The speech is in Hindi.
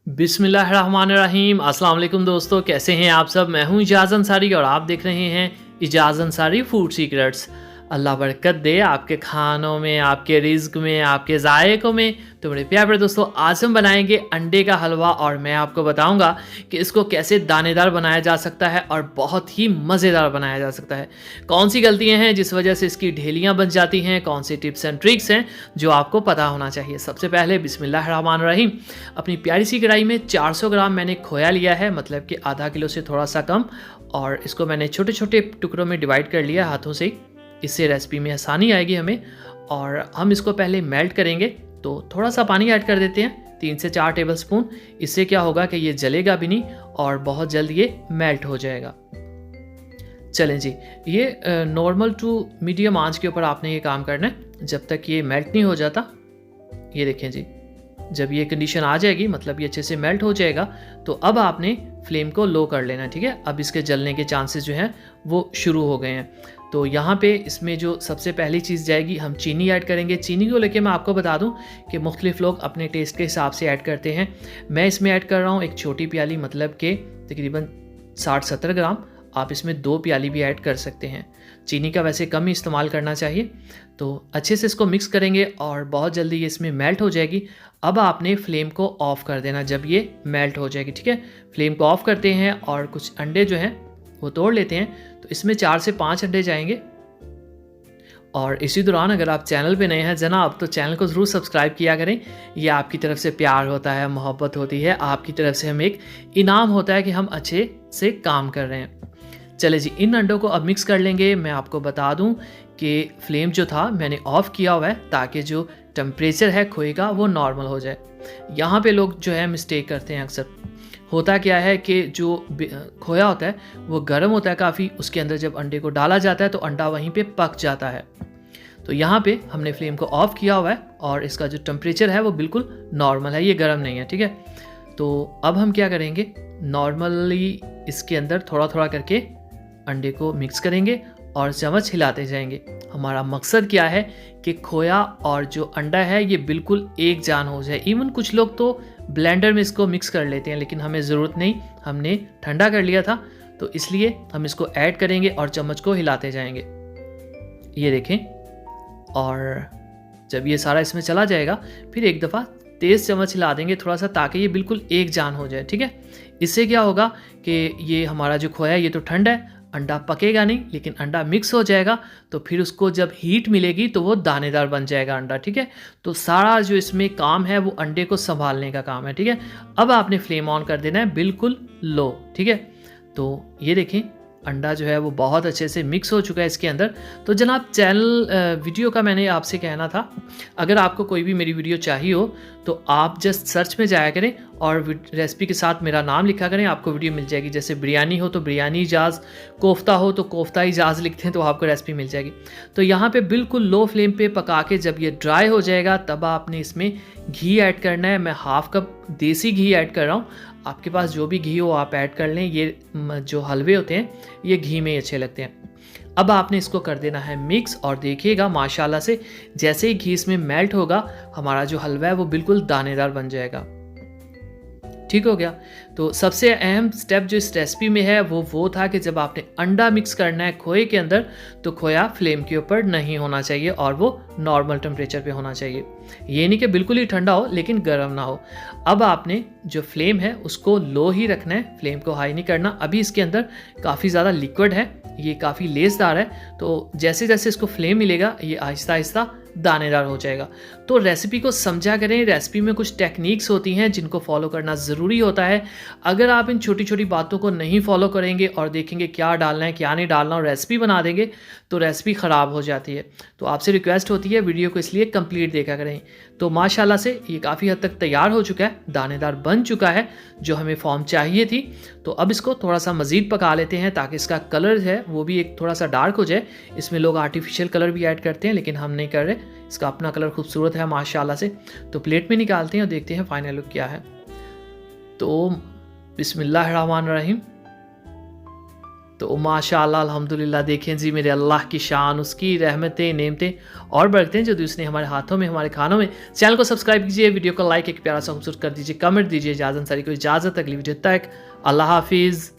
बिस्मिल्लाहिर्रहमानिर्रहीम। अस्सलाम वालेकुम दोस्तों, कैसे हैं आप सब। मैं हूं इजाज़ अंसारी और आप देख रहे हैं इजाज़ अंसारी फूड सीक्रेट्स। अल्लाह बरकत दे आपके खानों में, आपके रिज़्क में, आपके ज़ायक़ों में। तो मेरे प्यारे दोस्तों, आज हम बनाएंगे अंडे का हलवा और मैं आपको बताऊंगा कि इसको कैसे दानेदार बनाया जा सकता है और बहुत ही मज़ेदार बनाया जा सकता है। कौन सी गलतियां हैं जिस वजह से इसकी ढेलियां बन जाती हैं, कौन सी टिप्स एंड ट्रिक्स हैं जो आपको पता होना चाहिए। सबसे पहले बिस्मिल्लाहिर्रहमानिर्रहीम। अपनी प्यारी सी कढ़ाई में 400 ग्राम मैंने खोया लिया है, मतलब कि आधा किलो से थोड़ा सा कम, और इसको मैंने छोटे छोटे टुकड़ों में डिवाइड कर लिया हाथों से। इससे रेसिपी में आसानी आएगी हमें। और हम इसको पहले मेल्ट करेंगे, तो थोड़ा सा पानी ऐड कर देते हैं, 3 से 4 टेबलस्पून। इससे क्या होगा कि ये जलेगा भी नहीं और बहुत जल्द ये मेल्ट हो जाएगा। चलें जी, ये नॉर्मल टू मीडियम आंच के ऊपर आपने ये काम करना है जब तक ये मेल्ट नहीं हो जाता। ये देखें जी, जब ये कंडीशन आ जाएगी, मतलब ये अच्छे से मेल्ट हो जाएगा, तो अब आपने फ्लेम को लो कर लेना, ठीक है। अब इसके जलने के चांसेस जो हैं वो शुरू हो गए हैं। तो यहाँ पे इसमें जो सबसे पहली चीज़ जाएगी, हम चीनी ऐड करेंगे। चीनी को लेके मैं आपको बता दूं कि मुख्तलिफ लोग अपने टेस्ट के हिसाब से ऐड करते हैं। मैं इसमें ऐड कर रहा हूँ एक छोटी प्याली, मतलब कि तकरीबन 60-70 ग्राम। आप इसमें 2 प्याली भी ऐड कर सकते हैं। चीनी का वैसे कम ही इस्तेमाल करना चाहिए। तो अच्छे से इसको मिक्स करेंगे और बहुत जल्दी ये इसमें मेल्ट हो जाएगी। अब आपने फ्लेम को ऑफ़ कर देना जब ये मेल्ट हो जाएगी, ठीक है। फ्लेम को ऑफ़ करते हैं और कुछ अंडे जो हैं वो तोड़ लेते हैं। तो इसमें 4 से 5 अंडे जाएंगे। और इसी दौरान अगर आप चैनल पे नए हैं जनाब, तो चैनल को ज़रूर सब्सक्राइब किया करें। ये आपकी तरफ से प्यार होता है, मोहब्बत होती है, आपकी तरफ से हमें एक इनाम होता है कि हम अच्छे से काम कर रहे हैं। चले जी, इन अंडों को अब मिक्स कर लेंगे। मैं आपको बता दूं कि फ्लेम जो था मैंने ऑफ़ किया हुआ है ताकि जो टेम्परेचर है खोए का वो नॉर्मल हो जाए। यहाँ पे लोग जो है मिस्टेक करते हैं अक्सर। होता क्या है कि जो खोया होता है वो गर्म होता है काफ़ी, उसके अंदर जब अंडे को डाला जाता है तो अंडा वहीं पे पक जाता है। तो यहाँ पे हमने फ्लेम को ऑफ़ किया हुआ है और इसका जो टेम्परेचर है वो बिल्कुल नॉर्मल है, ये गर्म नहीं है, ठीक है। तो अब हम क्या करेंगे, नॉर्मली इसके अंदर थोड़ा थोड़ा करके अंडे को मिक्स करेंगे और चम्मच हिलाते जाएंगे। हमारा मकसद क्या है कि खोया और जो अंडा है ये बिल्कुल एक जान हो जाए। इवन कुछ लोग तो ब्लेंडर में इसको मिक्स कर लेते हैं, लेकिन हमें ज़रूरत नहीं, हमने ठंडा कर लिया था, तो इसलिए हम इसको ऐड करेंगे और चम्मच को हिलाते जाएंगे। ये देखें, और जब ये सारा इसमें चला जाएगा फिर एक दफ़ा तेज़ चम्मच हिला देंगे थोड़ा सा, ताकि ये बिल्कुल एक जान हो जाए, ठीक है। इससे क्या होगा कि ये हमारा जो खोया है ये तो ठंडा है, अंडा पकेगा नहीं, लेकिन अंडा मिक्स हो जाएगा, तो फिर उसको जब हीट मिलेगी तो वो दानेदार बन जाएगा अंडा, ठीक है। तो सारा जो इसमें काम है वो अंडे को संभालने का काम है, ठीक है। अब आपने फ्लेम ऑन कर देना है बिल्कुल लो, ठीक है। तो ये देखें, अंडा जो है वो बहुत अच्छे से मिक्स हो चुका है इसके अंदर। तो जनाब, चैनल वीडियो का मैंने आपसे कहना था, अगर आपको कोई भी मेरी वीडियो चाहिए हो तो आप जस्ट सर्च में जाया करें और रेसिपी के साथ मेरा नाम लिखा करें, आपको वीडियो मिल जाएगी। जैसे बिरयानी हो तो बिरयानी इजाज़, कोफ्ता हो तो कोफ्ता इजाज़ लिखते हैं तो आपको रेसिपी मिल जाएगी। तो यहाँ पे बिल्कुल लो फ्लेम पे पका के जब ये ड्राई हो जाएगा तब आपने इसमें घी ऐड करना है। मैं हाफ़ कप देसी घी ऐड कर रहा हूँ, आपके पास जो भी घी हो आप ऐड कर लें। ये जो हलवे होते हैं ये घी में अच्छे लगते हैं। अब आपने इसको कर देना है मिक्स और देखिएगा माशाल्लाह से जैसे ही घी इसमें मेल्ट होगा हमारा जो हलवा है वो बिल्कुल दानेदार बन जाएगा। ठीक हो गया। तो सबसे अहम स्टेप जो इस रेसिपी में है वो था कि जब आपने अंडा मिक्स करना है खोए के अंदर, तो खोया फ्लेम के ऊपर नहीं होना चाहिए और वो नॉर्मल टेम्परेचर पे होना चाहिए। ये नहीं कि बिल्कुल ही ठंडा हो लेकिन गर्म ना हो। अब आपने जो फ्लेम है उसको लो ही रखना है, फ्लेम को हाई नहीं करना। अभी इसके अंदर काफ़ी ज़्यादा लिक्विड है, ये काफ़ी लेसदार है, तो जैसे जैसे इसको फ्लेम मिलेगा ये आहिस्ता आहिस्ता दानेदार हो जाएगा। तो रेसिपी को समझा करें, रेसिपी में कुछ टेक्निक्स होती हैं जिनको फॉलो करना ज़रूरी होता है। अगर आप इन छोटी छोटी बातों को नहीं फॉलो करेंगे और देखेंगे क्या डालना है क्या नहीं डालना और रेसिपी बना देंगे तो रेसिपी ख़राब हो जाती है। तो आपसे रिक्वेस्ट होती है वीडियो को इसलिए कंप्लीट देखा करें। तो माशाल्लाह से ये काफ़ी हद तक तैयार हो चुका है, दानेदार बन चुका है जो हमें फॉर्म चाहिए थी। तो अब इसको थोड़ा सा मज़ीद पका लेते हैं ताकि इसका कलर है वो भी एक थोड़ा सा डार्क हो जाए। इसमें लोग आर्टिफिशियल कलर भी ऐड करते हैं लेकिन हम नहीं कर रहे, इसका अपना कलर खूबसूरत है माशाल्लाह से। तो प्लेट में निकालते हैं और देखते हैं फाइनल लुक क्या है। तो बिस्मिल्लाहिर्रहमानिर्रहीम। तो माशाअल्लाह अल्हम्दुलिल्लाह देखें जी मेरे अल्लाह की शान, उसकी रहमतें, नेमतें और बरकतें जो दी उसने हमारे हाथों में, हमारे खानों में। चैनल को सब्सक्राइब कीजिए, वीडियो को लाइक एक प्यारा सा खूबसूरत कर दीजिए, कमेंट दीजिए। इजाज़त अंसारी को इजाज़त, अगली वीडियो तक अल्लाह हाफिज़।